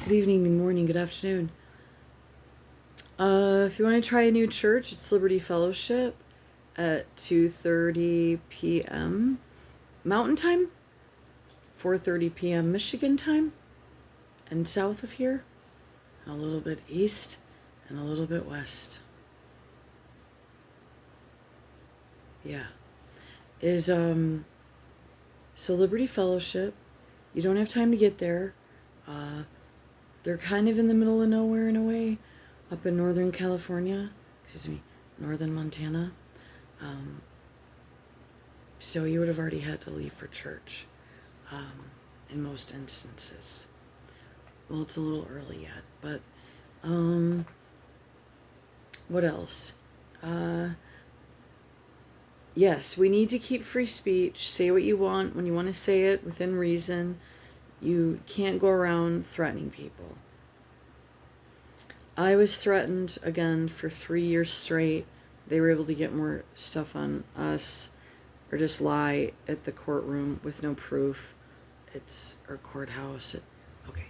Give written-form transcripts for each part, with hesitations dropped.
Good evening, good morning, good afternoon. If you want to try a new church, it's Liberty Fellowship at 2:30 p.m. Mountain Time, 4:30 p.m. Michigan Time, and south of here, a little bit east and a little bit west. Yeah. So Liberty Fellowship, you don't have time to get there. They're kind of in the middle of nowhere in a way, up in northern California, northern Montana. So you would have already had to leave for church, in most instances. Well, it's a little early yet, but what else? Yes, we need to keep free speech. Say what you want when you want to say it within reason. You can't go around threatening people. I was threatened again for 3 years straight. They were able to get more stuff on us or just lie at the courtroom with no proof. It's our courthouse. Okay.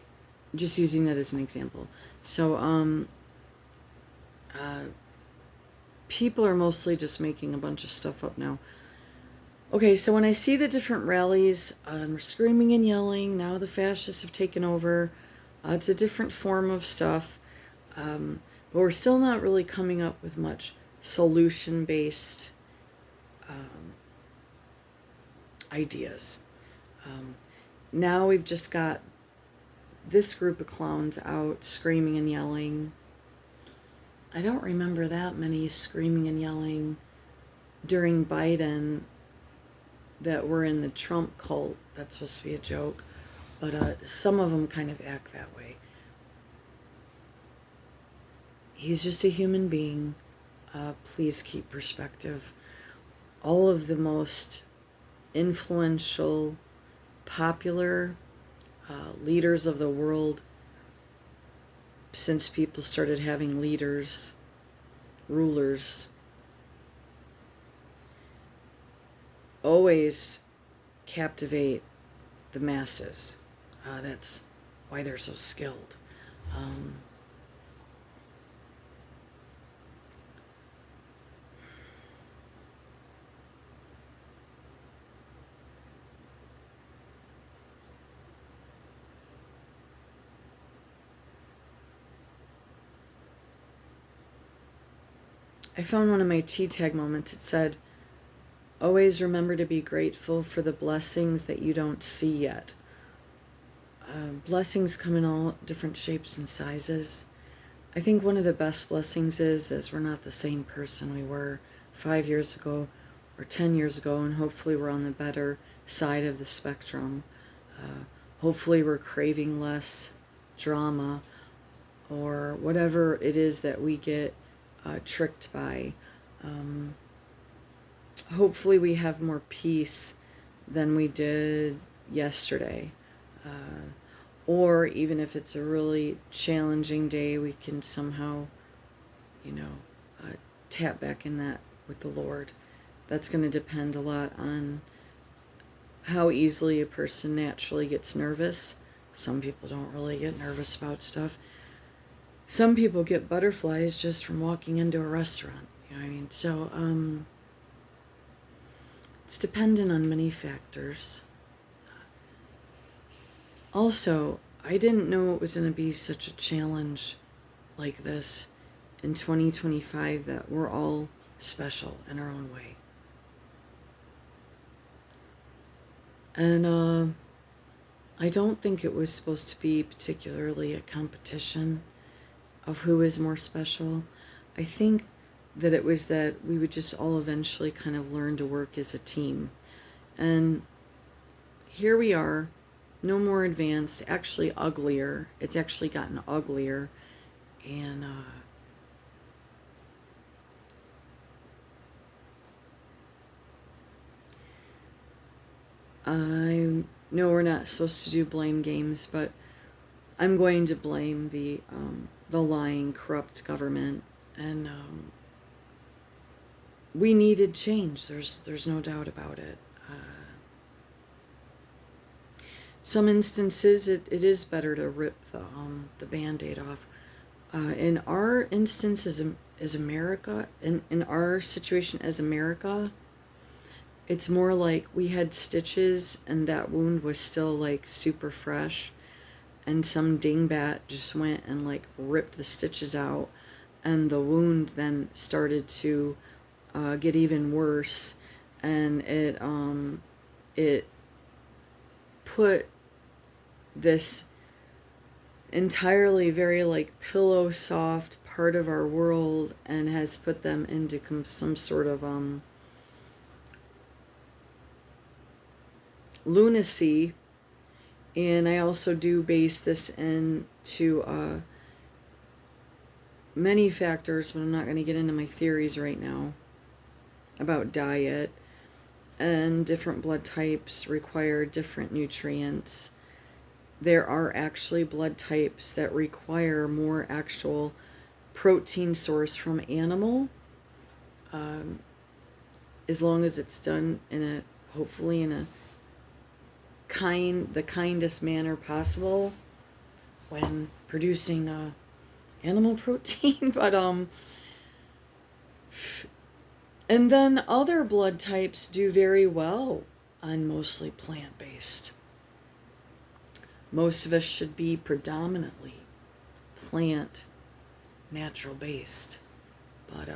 I'm just using that as an example. So, people are mostly just making a bunch of stuff up now. Okay, so when I see the different rallies, screaming and yelling, now the fascists have taken over. It's a different form of stuff. But we're still not really coming up with much solution-based ideas. Now we've just got this group of clowns out screaming and yelling. I don't remember that many screaming and yelling during Biden that were in the Trump cult. That's supposed to be a joke. But some of them kind of act that way. He's just a human being. Please keep perspective. All of the most influential, popular leaders of the world, since people started having leaders, rulers, always captivate the masses. That's why they're so skilled. I found one of my T-tag moments. It said, always remember to be grateful for the blessings that you don't see yet. Blessings come in all different shapes and sizes. I think one of the best blessings is we're not the same person we were 5 years ago or 10 years ago, and hopefully we're on the better side of the spectrum. Hopefully we're craving less drama or whatever it is that we get tricked by. Hopefully we have more peace than we did yesterday. Or even if it's a really challenging day, we can somehow, tap back in that with the Lord. That's going to depend a lot on how easily a person naturally gets nervous. Some people don't really get nervous about stuff. Some people get butterflies just from walking into a restaurant. You know what I mean? So, it's dependent on many factors. Also, I didn't know it was going to be such a challenge like this in 2025, that we're all special in our own way. And I don't think it was supposed to be particularly a competition of who is more special. I think that it was that we would just all eventually kind of learn to work as a team. And here we are, no more advanced, actually uglier. It's actually gotten uglier. And I know we're not supposed to do blame games, but I'm going to blame the lying, corrupt government. And we needed change. There's no doubt about it. some instances it is better to rip the Band-Aid off. In our instance as America, in our situation as America, it's more like we had stitches and that wound was still like super fresh, and some dingbat just went and like ripped the stitches out, and the wound then started to get even worse, and it put this entirely very like pillow soft part of our world and has put them into some sort of lunacy. And I also do base this into many factors, but I'm not going to get into my theories right now about diet, and different blood types require different nutrients. There are actually blood types that require more actual protein source from animal, as long as it's done hopefully in a the kindest manner possible when producing animal protein. But and then other blood types do very well on mostly plant-based. Most of us should be predominantly plant, natural based, but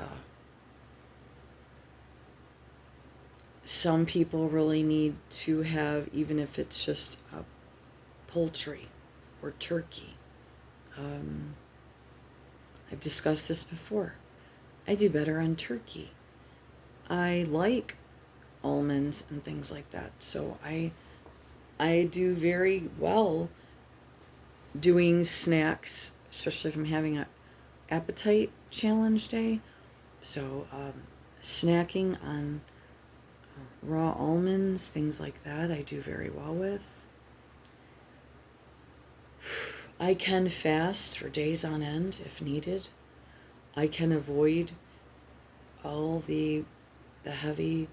some people really need to have, even if it's just poultry or turkey. I've discussed this before. I do better on turkey. I like almonds and things like that, so I do very well doing snacks, especially if I'm having an appetite challenge day. So snacking on raw almonds, things like that, I do very well with. I can fast for days on end if needed. I can avoid all the heavy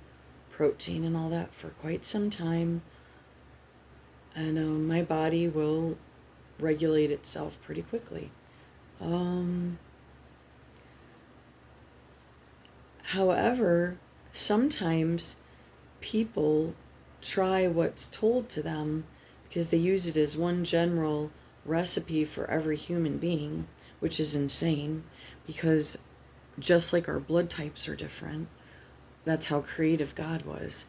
protein and all that for quite some time, and my body will regulate itself pretty quickly. However, sometimes people try what's told to them because they use it as one general recipe for every human being, which is insane, because just like our blood types are different, that's how creative God was.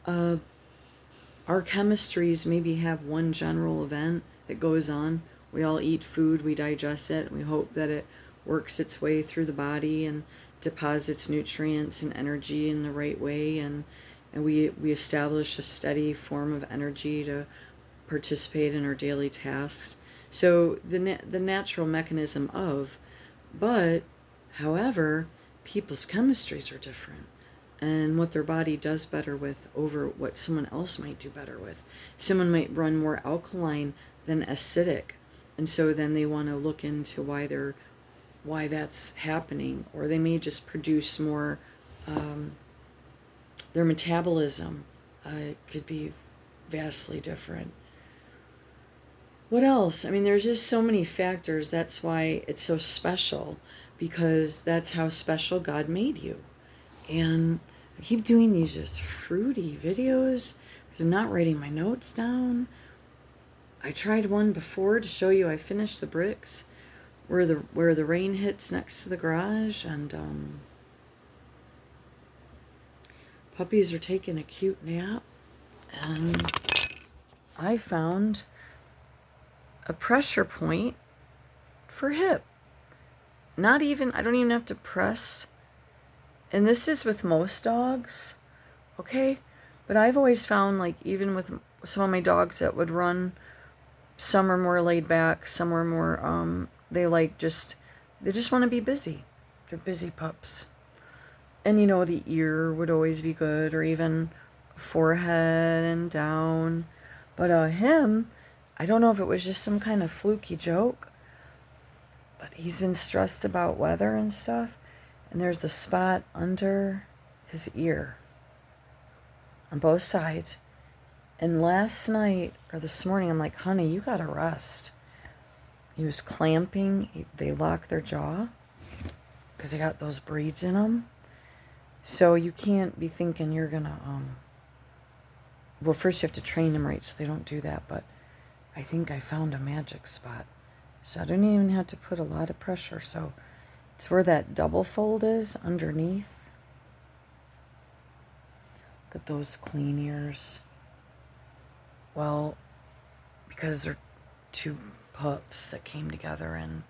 Our chemistries maybe have one general event that goes on. We all eat food, we digest it, and we hope that it works its way through the body and deposits nutrients and energy in the right way, and we establish a steady form of energy to participate in our daily tasks. So the natural mechanism of, but however, people's chemistries are different, and what their body does better with over what someone else might do better with. Someone might run more alkaline than acidic, and so then they want to look into why that's happening, or they may just produce more. Their metabolism could be vastly different. What else? I mean, there's just so many factors. That's why it's so special, because that's how special God made you. And I keep doing these just fruity videos because I'm not writing my notes down. I tried one before to show you I finished the bricks where the rain hits next to the garage, and puppies are taking a cute nap, and I found a pressure point for hip. I don't even have to press. And this is with most dogs, okay? But I've always found, like, even with some of my dogs that would run, some are more laid back, some are more, they just want to be busy. They're busy pups. And, the ear would always be good, or even forehead and down. But him, I don't know if it was just some kind of fluky joke, but he's been stressed about weather and stuff. And there's the spot under his ear on both sides. And last night or this morning, I'm like, honey, you gotta rest. He was clamping. They lock their jaw because they got those breeds in them. So you can't be thinking you're gonna, well, first you have to train them right so they don't do that, but I think I found a magic spot. So I don't even have to put a lot of pressure. So it's where that double fold is underneath. Look at those clean ears. Well, because they're two pups that came together, and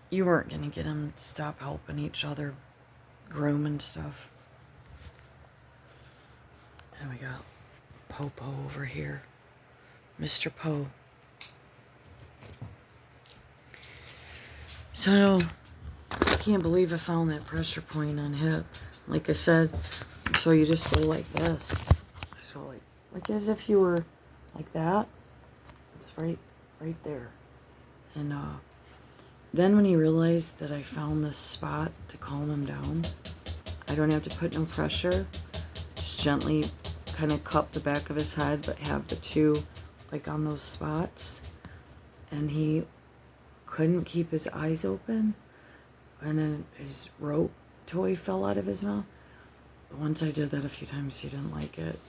you weren't going to get them to stop helping each other groom and stuff. And we got Popo over here. Mr. Poe. So, I can't believe I found that pressure point on hip. Like I said, so you just go like this. So like as if you were like that. It's right there. And then when he realized that I found this spot to calm him down, I don't have to put no pressure. Just gently kind of cup the back of his head, but have the two like on those spots. And he couldn't keep his eyes open. And then his rope toy fell out of his mouth. Once I did that a few times, he didn't like it.